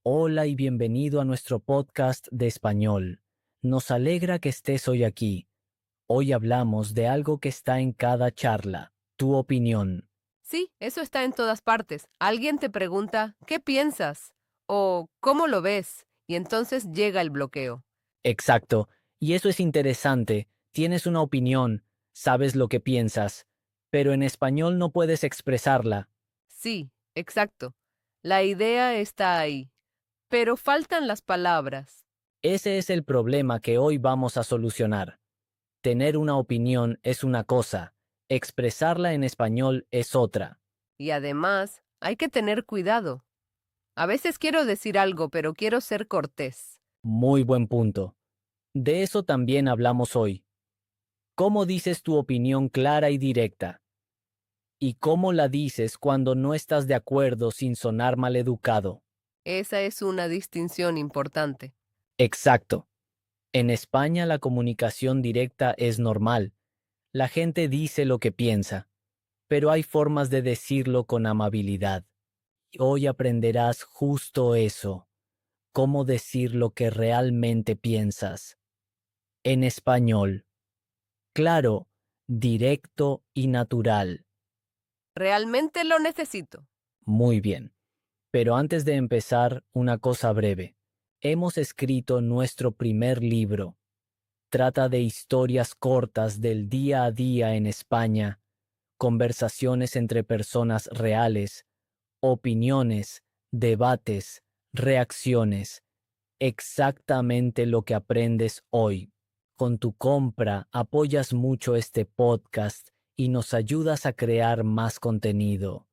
Hola y bienvenido a nuestro podcast de español. Nos alegra que estés hoy aquí. Hoy hablamos de algo que está en cada charla, tu opinión. Sí, eso está en todas partes. Alguien te pregunta, ¿qué piensas? O ¿cómo lo ves? Y entonces llega el bloqueo. Exacto. Y eso es interesante. Tienes una opinión, sabes lo que piensas, pero en español no puedes expresarla. Sí, exacto. La idea está ahí, pero faltan las palabras. Ese es el problema que hoy vamos a solucionar. Tener una opinión es una cosa, expresarla en español es otra. Y además, hay que tener cuidado. A veces quiero decir algo, pero quiero ser cortés. Muy buen punto. De eso también hablamos hoy. ¿Cómo dices tu opinión clara y directa? ¿Y cómo la dices cuando no estás de acuerdo sin sonar maleducado? Esa es una distinción importante. Exacto. En España la comunicación directa es normal. La gente dice lo que piensa, pero hay formas de decirlo con amabilidad. Y hoy aprenderás justo eso, cómo decir lo que realmente piensas. En español. Claro, directo y natural. Realmente lo necesito. Muy bien. Pero antes de empezar, una cosa breve. Hemos escrito nuestro primer libro. Trata de historias cortas del día a día en España, conversaciones entre personas reales, opiniones, debates, reacciones. Exactamente lo que aprendes hoy. Con tu compra apoyas mucho este podcast y nos ayudas a crear más contenido.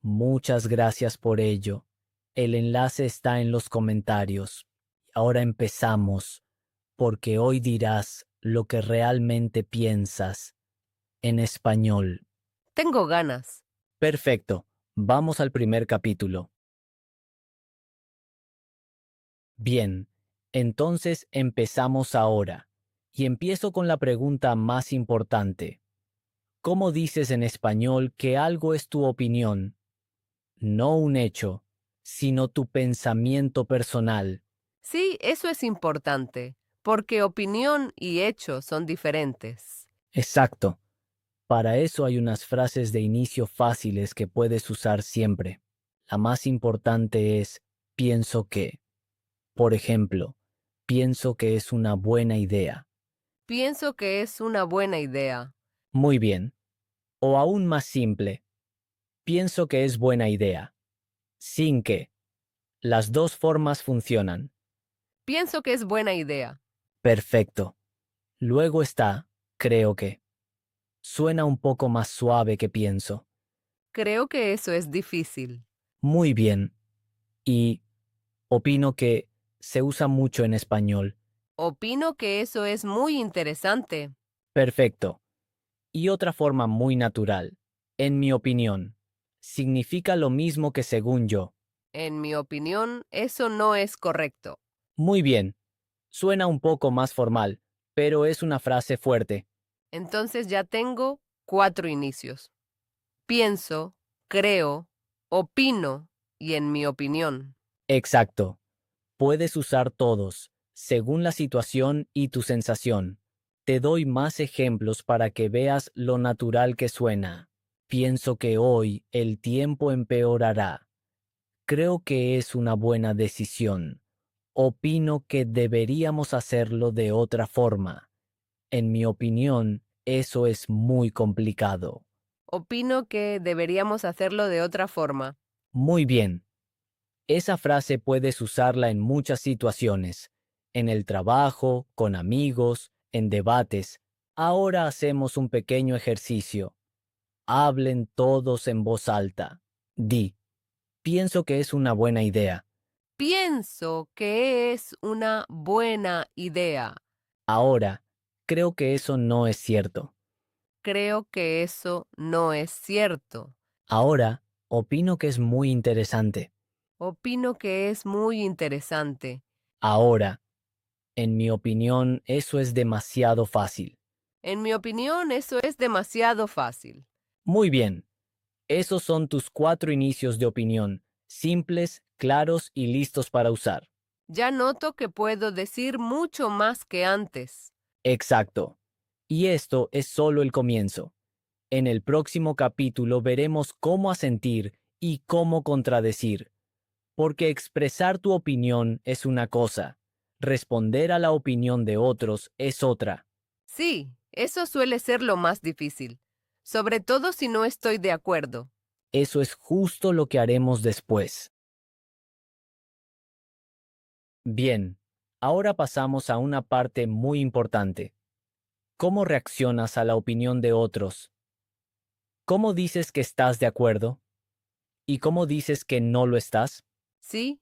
Muchas gracias por ello. El enlace está en los comentarios. Ahora empezamos, porque hoy dirás lo que realmente piensas en español. Tengo ganas. Perfecto. Vamos al primer capítulo. Bien, entonces empezamos ahora. Y empiezo con la pregunta más importante. ¿Cómo dices en español que algo es tu opinión? No un hecho, sino tu pensamiento personal. Sí, eso es importante, porque opinión y hecho son diferentes. Exacto. Para eso hay unas frases de inicio fáciles que puedes usar siempre. La más importante es pienso que. Por ejemplo, pienso que es una buena idea. Pienso que es una buena idea. Muy bien. O aún más simple, pienso que es buena idea. Sin que. Las dos formas funcionan. Pienso que es buena idea. Perfecto. Luego está, creo que. Suena un poco más suave que pienso. Creo que eso es difícil. Muy bien. Y opino que se usa mucho en español. Opino que eso es muy interesante. Perfecto. Y otra forma muy natural, en mi opinión, significa lo mismo que según yo. En mi opinión, eso no es correcto. Muy bien. Suena un poco más formal, pero es una frase fuerte. Entonces ya tengo 4 inicios. Pienso, creo, opino y en mi opinión. Exacto. Puedes usar todos, según la situación y tu sensación. Te doy más ejemplos para que veas lo natural que suena. Pienso que hoy el tiempo empeorará. Creo que es una buena decisión. Opino que deberíamos hacerlo de otra forma. En mi opinión, eso es muy complicado. Opino que deberíamos hacerlo de otra forma. Muy bien. Esa frase puedes usarla en muchas situaciones. En el trabajo, con amigos, en debates. Ahora hacemos un pequeño ejercicio. Hablen todos en voz alta. Di, pienso que es una buena idea. Pienso que es una buena idea. Ahora, creo que eso no es cierto. Creo que eso no es cierto. Ahora, opino que es muy interesante. Opino que es muy interesante. Ahora, en mi opinión, eso es demasiado fácil. En mi opinión, eso es demasiado fácil. Muy bien, esos son tus 4 inicios de opinión. simples, claros y listos para usar. Ya noto que puedo decir mucho más que antes. Exacto. Y esto es solo el comienzo. En el próximo capítulo veremos cómo asentir y cómo contradecir. Porque expresar tu opinión es una cosa, responder a la opinión de otros es otra. Sí, eso suele ser lo más difícil, sobre todo si no estoy de acuerdo. Eso es justo lo que haremos después. Bien, ahora pasamos a una parte muy importante. ¿Cómo reaccionas a la opinión de otros? ¿Cómo dices que estás de acuerdo? ¿Y cómo dices que no lo estás? Sí,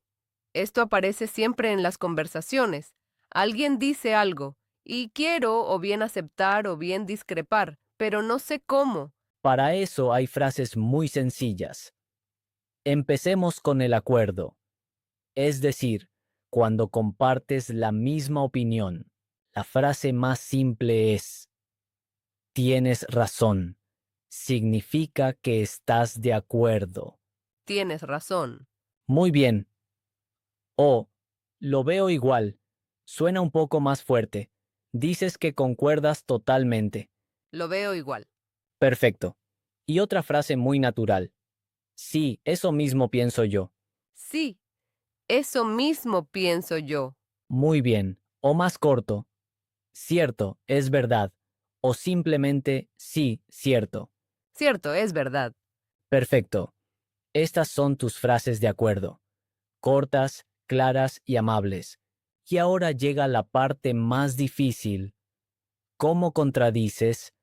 esto aparece siempre en las conversaciones. Alguien dice algo y quiero o bien aceptar o bien discrepar, pero no sé cómo. Para eso hay frases muy sencillas. Empecemos con el acuerdo. Es decir, cuando compartes la misma opinión, la frase más simple es, tienes razón. Significa que estás de acuerdo. Tienes razón. Muy bien. O, lo veo igual. Suena un poco más fuerte. Dices que concuerdas totalmente. Lo veo igual. Perfecto. Y otra frase muy natural. Sí, eso mismo pienso yo. Sí, eso mismo pienso yo. Muy bien. O más corto. Cierto, es verdad. O simplemente sí, cierto. Cierto, es verdad. Perfecto. Estas son tus frases de acuerdo. Cortas, claras y amables. Y ahora llega la parte más difícil. ¿Cómo contradices?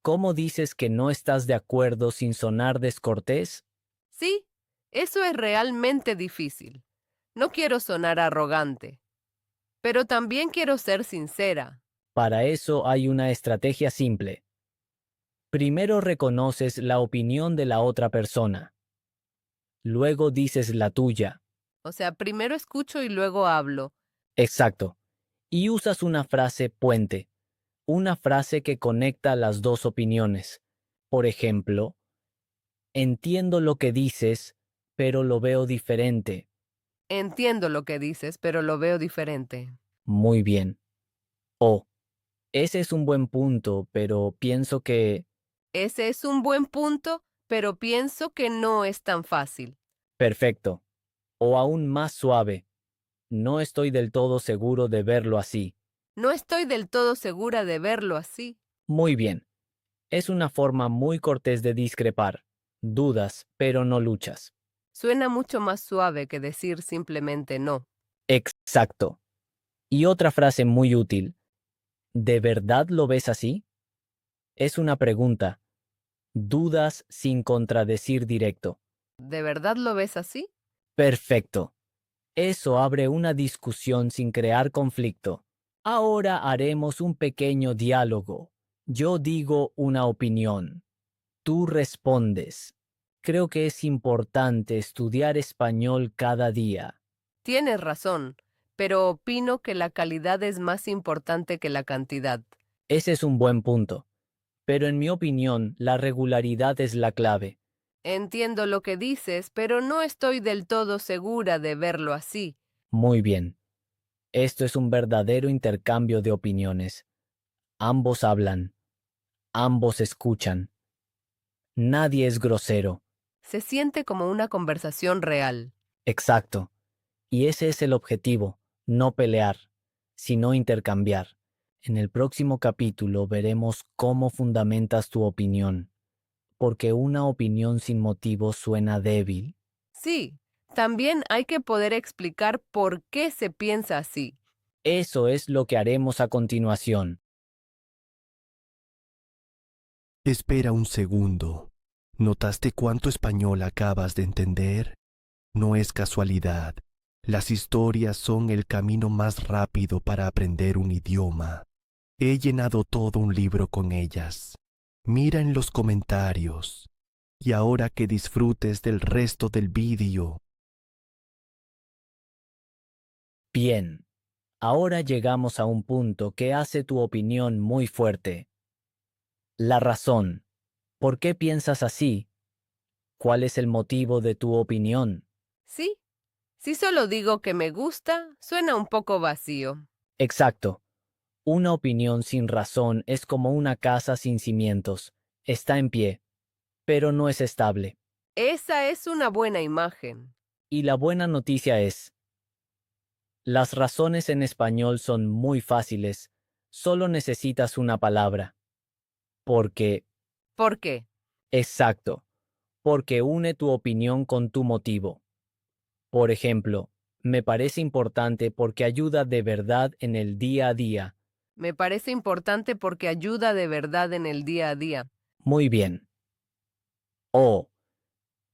¿Cómo dices que no estás de acuerdo sin sonar descortés? Sí, eso es realmente difícil. No quiero sonar arrogante, pero también quiero ser sincera. Para eso hay una estrategia simple. Primero reconoces la opinión de la otra persona. Luego dices la tuya. O sea, primero escucho y luego hablo. Exacto. Y usas una frase puente. Una frase que conecta las dos opiniones. Por ejemplo, entiendo lo que dices, pero lo veo diferente. Entiendo lo que dices, pero lo veo diferente. Muy bien. O, ese es un buen punto, pero pienso que... Ese es un buen punto, pero pienso que no es tan fácil. Perfecto. O aún más suave. No estoy del todo seguro de verlo así. No estoy del todo segura de verlo así. Muy bien. Es una forma muy cortés de discrepar. Dudas, pero no luchas. Suena mucho más suave que decir simplemente no. Exacto. Y otra frase muy útil. ¿De verdad lo ves así? Es una pregunta. Dudas sin contradecir directo. ¿De verdad lo ves así? Perfecto. Eso abre una discusión sin crear conflicto. Ahora haremos un pequeño diálogo. Yo digo una opinión. Tú respondes. Creo que es importante estudiar español cada día. Tienes razón, pero opino que la calidad es más importante que la cantidad. Ese es un buen punto. Pero en mi opinión, la regularidad es la clave. Entiendo lo que dices, pero no estoy del todo segura de verlo así. Muy bien. Esto es un verdadero intercambio de opiniones. Ambos hablan. Ambos escuchan. Nadie es grosero. Se siente como una conversación real. Exacto. Y ese es el objetivo, no pelear, sino intercambiar. En el próximo capítulo veremos cómo fundamentas tu opinión, porque una opinión sin motivo suena débil. Sí, también hay que poder explicar por qué se piensa así. Eso es lo que haremos a continuación. Espera un segundo. ¿Notaste cuánto español acabas de entender? No es casualidad. Las historias son el camino más rápido para aprender un idioma. He llenado todo un libro con ellas. Mira en los comentarios. Y ahora que disfrutes del resto del vídeo. Bien, ahora llegamos a un punto que hace tu opinión muy fuerte. La razón. ¿Por qué piensas así? ¿Cuál es el motivo de tu opinión? Sí, si solo digo que me gusta, suena un poco vacío. Exacto. Una opinión sin razón es como una casa sin cimientos. Está en pie, pero no es estable. Esa es una buena imagen. Y la buena noticia es, las razones en español son muy fáciles. Solo necesitas una palabra. Porque, ¿Por qué? exacto, porque une tu opinión con tu motivo. Por ejemplo, me parece importante porque ayuda de verdad en el día a día. Me parece importante porque ayuda de verdad en el día a día. Muy bien. O,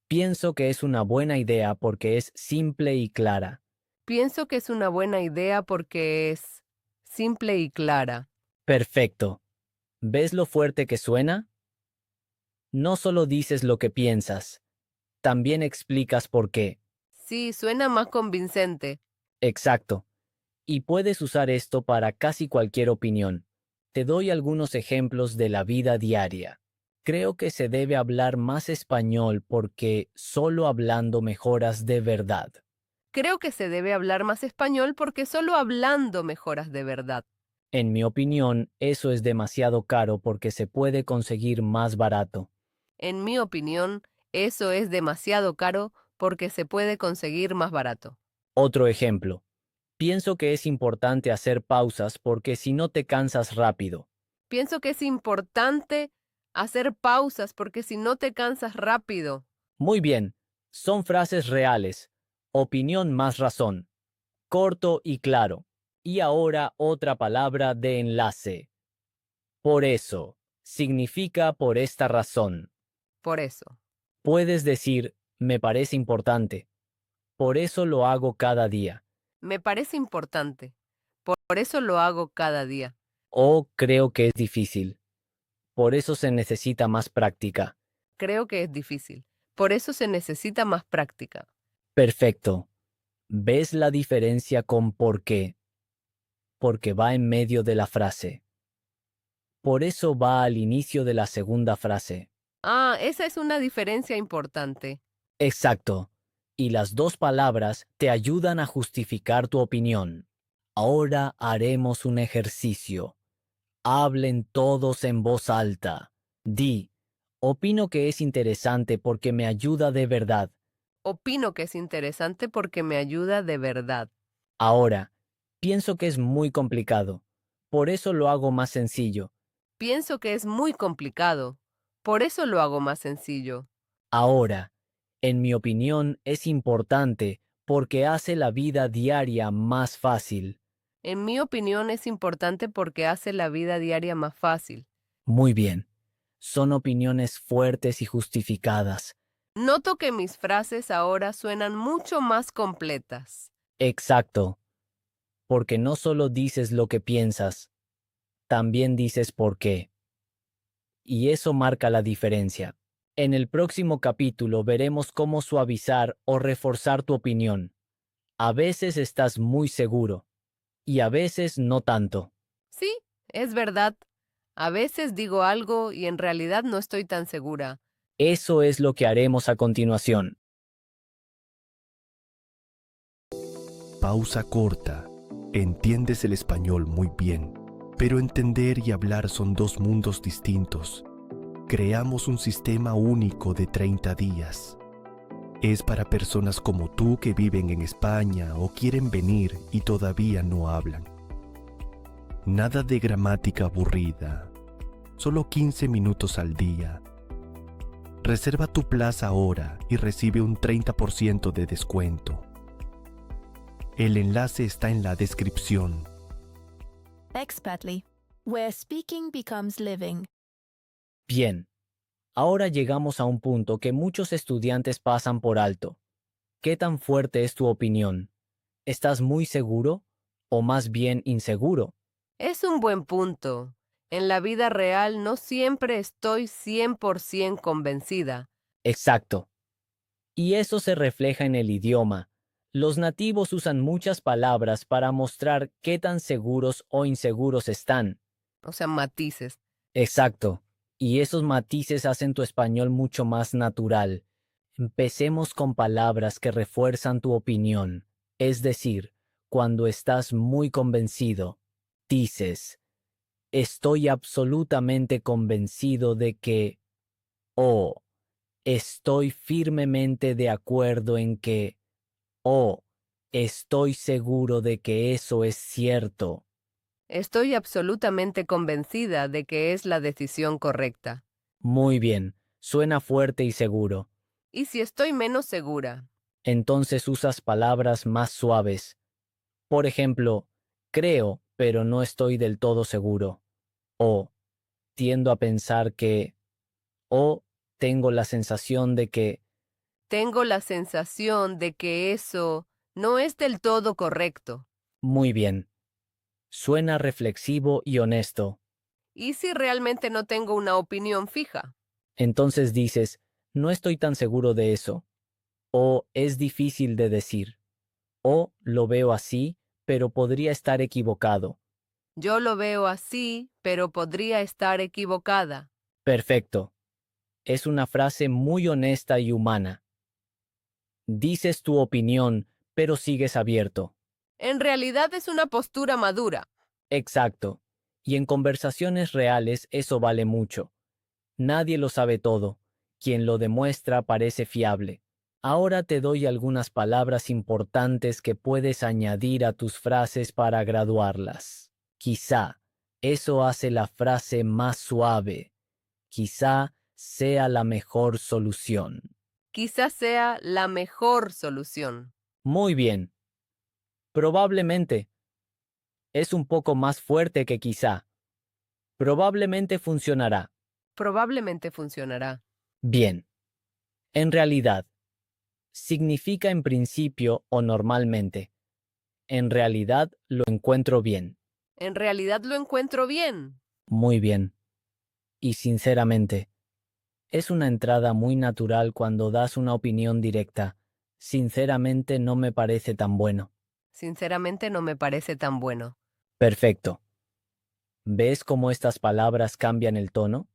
pienso que es una buena idea porque es simple y clara. Pienso que es una buena idea porque es simple y clara. Perfecto. ¿Ves lo fuerte que suena? No solo dices lo que piensas, también explicas por qué. Sí, suena más convincente. Exacto. Y puedes usar esto para casi cualquier opinión. Te doy algunos ejemplos de la vida diaria. Creo que se debe hablar más español porque solo hablando mejoras de verdad. Creo que se debe hablar más español porque solo hablando mejoras de verdad. En mi opinión, eso es demasiado caro porque se puede conseguir más barato. En mi opinión, eso es demasiado caro porque se puede conseguir más barato. Otro ejemplo. Pienso que es importante hacer pausas porque si no te cansas rápido. Pienso que es importante hacer pausas porque si no te cansas rápido. Muy bien, son frases reales. Opinión más razón. Corto y claro. Y ahora otra palabra de enlace. Por eso. Significa por esta razón. Por eso. Puedes decir, me parece importante. Por eso lo hago cada día. Me parece importante. Por eso lo hago cada día. O creo que es difícil. Por eso se necesita más práctica. Creo que es difícil. Por eso se necesita más práctica. Perfecto. ¿Ves la diferencia con por qué? Porque va en medio de la frase. Por eso va al inicio de la segunda frase. Ah, esa es una diferencia importante. Exacto. Y las dos palabras te ayudan a justificar tu opinión. Ahora haremos un ejercicio. Hablen todos en voz alta. Di, opino que es interesante porque me ayuda de verdad. Opino que es interesante porque me ayuda de verdad. Ahora, pienso que es muy complicado. Por eso lo hago más sencillo. Pienso que es muy complicado. Por eso lo hago más sencillo. Ahora, en mi opinión, es importante porque hace la vida diaria más fácil. En mi opinión es importante porque hace la vida diaria más fácil. Muy bien. Son opiniones fuertes y justificadas. Noto que mis frases ahora suenan mucho más completas. Exacto. Porque no solo dices lo que piensas, también dices por qué. Y eso marca la diferencia. En el próximo capítulo veremos cómo suavizar o reforzar tu opinión. A veces estás muy seguro y a veces no tanto. Sí, es verdad. A veces digo algo y en realidad no estoy tan segura. Eso es lo que haremos a continuación. Pausa corta. Entiendes el español muy bien, pero entender y hablar son dos mundos distintos. Creamos un sistema único de 30 días. Es para personas como tú que viven en España o quieren venir y todavía no hablan. Nada de gramática aburrida. Solo 15 minutos al día. Reserva tu plaza ahora y recibe un 30% de descuento. El enlace está en la descripción. Expatly, where speaking becomes living. Bien, ahora llegamos a un punto que muchos estudiantes pasan por alto. ¿Qué tan fuerte es tu opinión? ¿Estás muy seguro o más bien inseguro? Es un buen punto. En la vida real no siempre estoy 100% convencida. Exacto. Y eso se refleja en el idioma. Los nativos usan muchas palabras para mostrar qué tan seguros o inseguros están. O sea, matices. Exacto. Y esos matices hacen tu español mucho más natural. Empecemos con palabras que refuerzan tu opinión, es decir, cuando estás muy convencido, dices, estoy absolutamente convencido de que, o estoy firmemente de acuerdo en que, o estoy seguro de que eso es cierto. Estoy absolutamente convencida de que es la decisión correcta. Muy bien, suena fuerte y seguro. ¿Y si estoy menos segura? Entonces usas palabras más suaves. Por ejemplo, creo, pero no estoy del todo seguro. O tiendo a pensar que, o tengo la sensación de que. Tengo la sensación de que eso no es del todo correcto. Muy bien. Suena reflexivo y honesto. ¿Y si realmente no tengo una opinión fija? Entonces dices, no estoy tan seguro de eso. O es difícil de decir. O lo veo así, pero podría estar equivocado. Yo lo veo así, pero podría estar equivocada. Perfecto. Es una frase muy honesta y humana. Dices tu opinión, pero sigues abierto. En realidad es una postura madura. Exacto. Y en conversaciones reales eso vale mucho. Nadie lo sabe todo. Quien lo demuestra parece fiable. Ahora te doy algunas palabras importantes que puedes añadir a tus frases para graduarlas. Quizá eso hace la frase más suave. Quizá sea la mejor solución. Quizás sea la mejor solución. Muy bien. Probablemente. Es un poco más fuerte que quizá. Probablemente funcionará. Probablemente funcionará. Bien. En realidad. Significa en principio o normalmente. En realidad lo encuentro bien. En realidad lo encuentro bien. Muy bien. Y sinceramente, es una entrada muy natural cuando das una opinión directa. Sinceramente no me parece tan bueno. Sinceramente no me parece tan bueno. Perfecto. ¿Ves cómo estas palabras cambian el tono?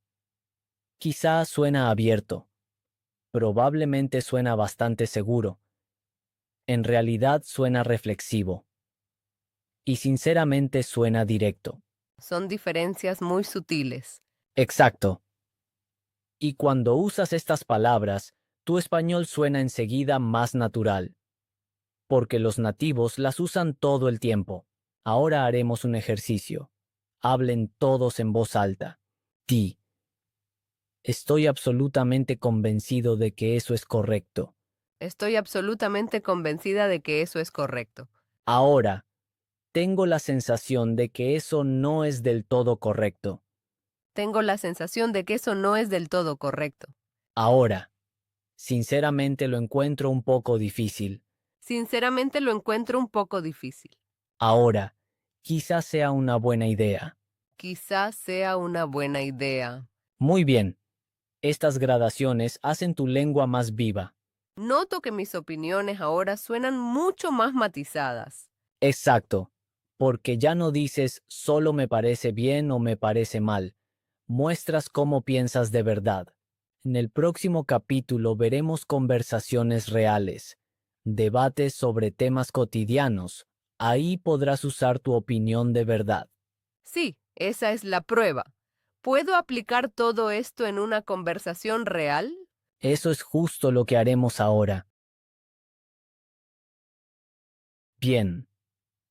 Quizá suena abierto. Probablemente suena bastante seguro. En realidad suena reflexivo. Y sinceramente suena directo. Son diferencias muy sutiles. Exacto. Y cuando usas estas palabras, tu español suena enseguida más natural, porque los nativos las usan todo el tiempo. Ahora haremos un ejercicio. Hablen todos en voz alta. Di. Estoy absolutamente convencido de que eso es correcto. Estoy absolutamente convencida de que eso es correcto. Ahora, tengo la sensación de que eso no es del todo correcto. Tengo la sensación de que eso no es del todo correcto. Ahora, sinceramente lo encuentro un poco difícil. Sinceramente lo encuentro un poco difícil. Ahora, quizás sea una buena idea. Quizás sea una buena idea. Muy bien. Estas gradaciones hacen tu lengua más viva. Noto que mis opiniones ahora suenan mucho más matizadas. Exacto. Porque ya no dices solo me parece bien o me parece mal. Muestras cómo piensas de verdad. En el próximo capítulo veremos conversaciones reales, debates sobre temas cotidianos. Ahí podrás usar tu opinión de verdad. Sí, esa es la prueba. ¿Puedo aplicar todo esto en una conversación real? Eso es justo lo que haremos ahora. Bien.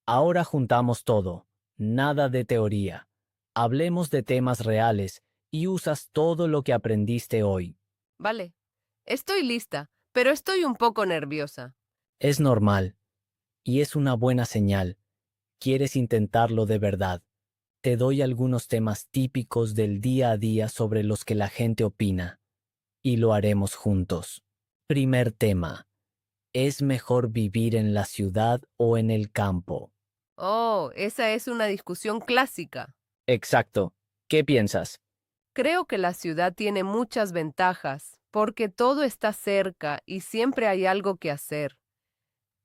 Ahora juntamos todo. Nada de teoría. Hablemos de temas reales y usas todo lo que aprendiste hoy. Vale. Estoy lista, pero estoy un poco nerviosa. Es normal. Y es una buena señal. Quieres intentarlo de verdad. Te doy algunos temas típicos del día a día sobre los que la gente opina. Y lo haremos juntos. Primer tema. ¿Es mejor vivir en la ciudad o en el campo? Oh, esa es una discusión clásica. Exacto. ¿Qué piensas? Creo que la ciudad tiene muchas ventajas, porque todo está cerca y siempre hay algo que hacer.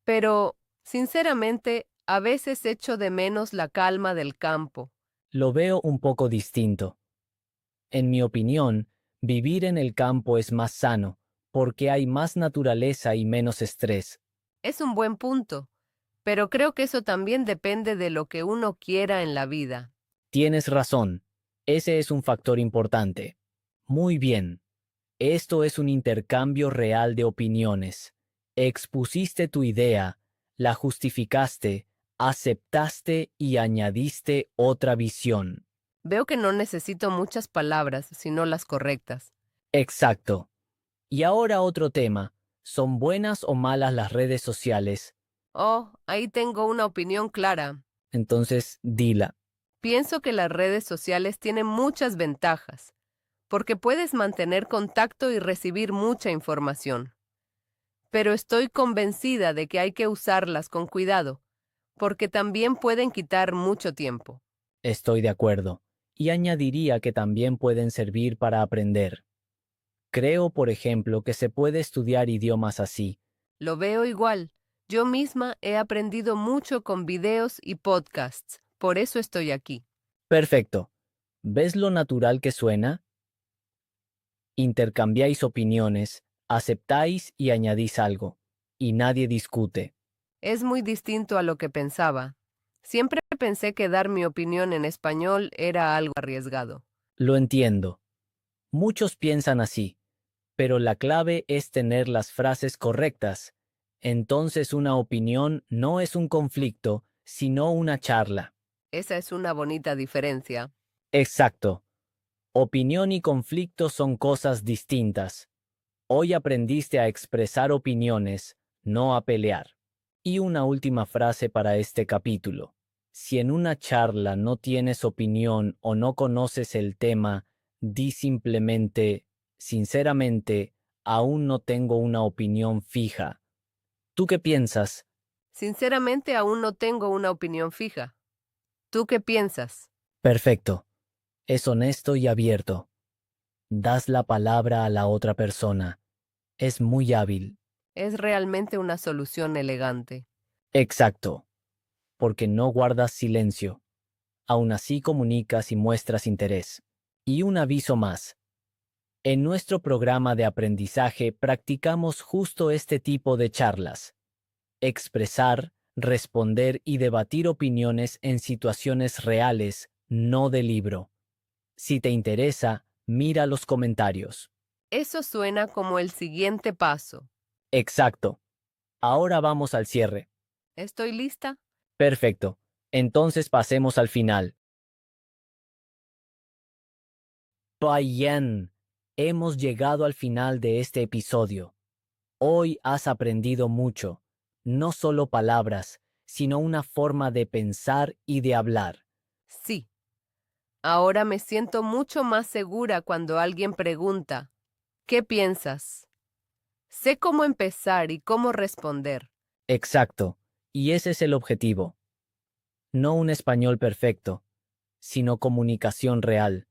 Pero, sinceramente, a veces echo de menos la calma del campo. Lo veo un poco distinto. En mi opinión, vivir en el campo es más sano, porque hay más naturaleza y menos estrés. Es un buen punto, pero creo que eso también depende de lo que uno quiera en la vida. Tienes razón, ese es un factor importante. Muy bien, esto es un intercambio real de opiniones. Expusiste tu idea, la justificaste, aceptaste y añadiste otra visión. Veo que no necesito muchas palabras, sino las correctas. Exacto. Y ahora otro tema. ¿Son buenas o malas las redes sociales? Oh, ahí tengo una opinión clara. Entonces, dila. Pienso que las redes sociales tienen muchas ventajas, porque puedes mantener contacto y recibir mucha información. Pero estoy convencida de que hay que usarlas con cuidado, porque también pueden quitar mucho tiempo. Estoy de acuerdo. Y añadiría que también pueden servir para aprender. Creo, por ejemplo, que se puede estudiar idiomas así. Lo veo igual. Yo misma he aprendido mucho con videos y podcasts. Por eso estoy aquí. Perfecto. ¿Ves lo natural que suena? Intercambiáis opiniones, aceptáis y añadís algo. Y nadie discute. Es muy distinto a lo que pensaba. Siempre pensé que dar mi opinión en español era algo arriesgado. Lo entiendo. Muchos piensan así, pero la clave es tener las frases correctas. Entonces una opinión no es un conflicto, sino una charla. Esa es una bonita diferencia. Exacto. Opinión y conflicto son cosas distintas. Hoy aprendiste a expresar opiniones, no a pelear. Y una última frase para este capítulo. Si en una charla no tienes opinión o no conoces el tema, di simplemente, sinceramente, aún no tengo una opinión fija. ¿Tú qué piensas? Sinceramente, aún no tengo una opinión fija. ¿Tú qué piensas? Perfecto. Es honesto y abierto. Das la palabra a la otra persona. Es muy hábil. Es realmente una solución elegante. Exacto. Porque no guardas silencio. Aún así comunicas y muestras interés. Y un aviso más. En nuestro programa de aprendizaje practicamos justo este tipo de charlas. Expresar, responder y debatir opiniones en situaciones reales, no de libro. Si te interesa, mira los comentarios. Eso suena como el siguiente paso. Exacto. Ahora vamos al cierre. ¿Estoy lista? Perfecto. Entonces pasemos al final. Bien, hemos llegado al final de este episodio. Hoy has aprendido mucho, no solo palabras, sino una forma de pensar y de hablar. Sí. Ahora me siento mucho más segura cuando alguien pregunta, ¿qué piensas? Sé cómo empezar y cómo responder. Exacto, y ese es el objetivo. No un español perfecto, sino comunicación real.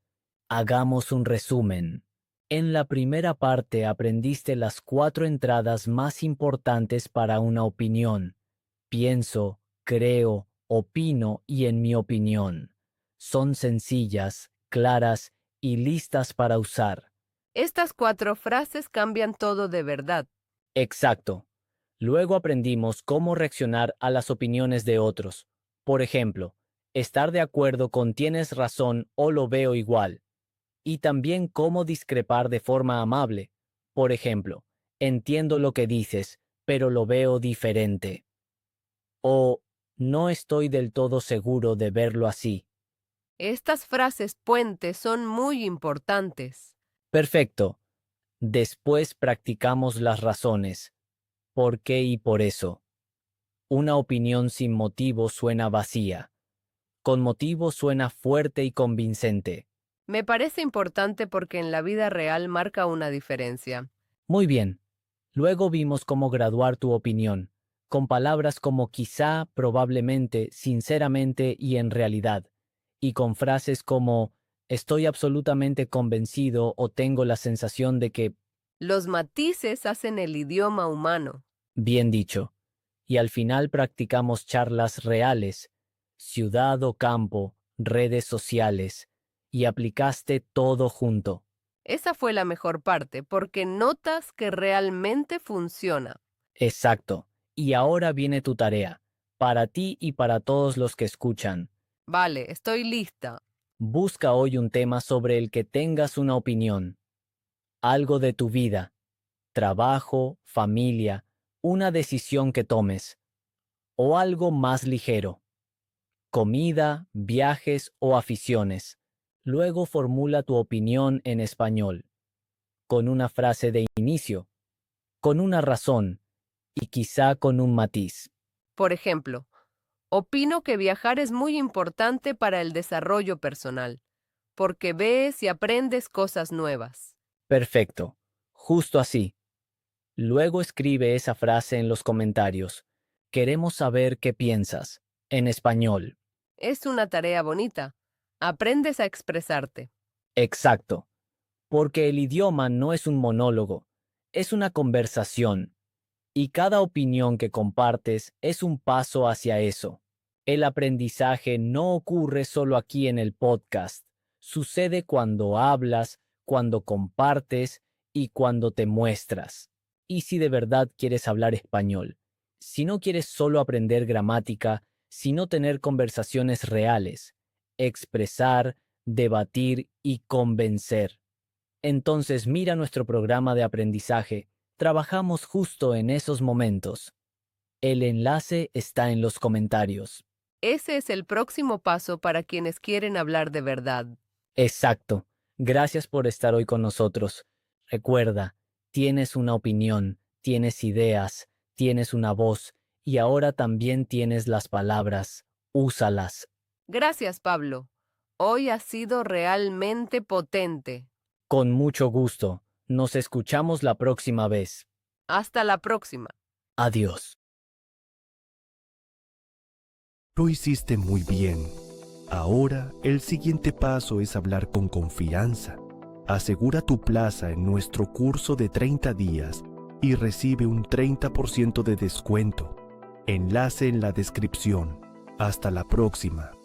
Hagamos un resumen. En la primera parte aprendiste las 4 entradas más importantes para una opinión. Pienso, creo, opino y en mi opinión. Son sencillas, claras y listas para usar. Estas 4 frases cambian todo de verdad. Exacto. Luego aprendimos cómo reaccionar a las opiniones de otros. Por ejemplo, estar de acuerdo con tienes razón o lo veo igual. Y también cómo discrepar de forma amable. Por ejemplo, entiendo lo que dices, pero lo veo diferente. O no estoy del todo seguro de verlo así. Estas frases puente son muy importantes. Perfecto. Después practicamos las razones. ¿Por qué y por eso? Una opinión sin motivo suena vacía. Con motivo suena fuerte y convincente. Me parece importante porque en la vida real marca una diferencia. Muy bien. Luego vimos cómo graduar tu opinión, con palabras como quizá, probablemente, sinceramente y en realidad, y con frases como estoy absolutamente convencido o tengo la sensación de que, Los matices hacen el idioma humano. bien dicho. Y al final practicamos charlas reales, ciudad o campo, redes sociales, y aplicaste todo junto. Esa fue la mejor parte, porque notas que realmente funciona. Exacto. Y ahora viene tu tarea, para ti y para todos los que escuchan. Vale, estoy lista. Busca hoy un tema sobre el que tengas una opinión. Algo de tu vida, trabajo, familia, una decisión que tomes. O algo más ligero. Comida, viajes o aficiones. Luego formula tu opinión en español, con una frase de inicio, con una razón y quizá con un matiz. Por ejemplo, opino que viajar es muy importante para el desarrollo personal, porque ves y aprendes cosas nuevas. Perfecto, justo así. Luego escribe esa frase en los comentarios. Queremos saber qué piensas, en español. Es una tarea bonita. Aprendes a expresarte. Exacto, porque el idioma no es un monólogo, es una conversación. Y cada opinión que compartes es un paso hacia eso. El aprendizaje no ocurre solo aquí en el podcast. Sucede cuando hablas, cuando compartes y cuando te muestras. Y si de verdad quieres hablar español, si no quieres solo aprender gramática, sino tener conversaciones reales, expresar, debatir y convencer, entonces mira nuestro programa de aprendizaje. Trabajamos justo en esos momentos. El enlace está en los comentarios. Ese es el próximo paso para quienes quieren hablar de verdad. Exacto. Gracias por estar hoy con nosotros. Recuerda, tienes una opinión, tienes ideas, tienes una voz y ahora también tienes las palabras. Úsalas. Gracias, Pablo. Hoy ha sido realmente potente. Con mucho gusto. Nos escuchamos la próxima vez. Hasta la próxima. Adiós. Lo hiciste muy bien. Ahora, el siguiente paso es hablar con confianza. Asegura tu plaza en nuestro curso de 30 días y recibe un 30% de descuento. Enlace en la descripción. Hasta la próxima.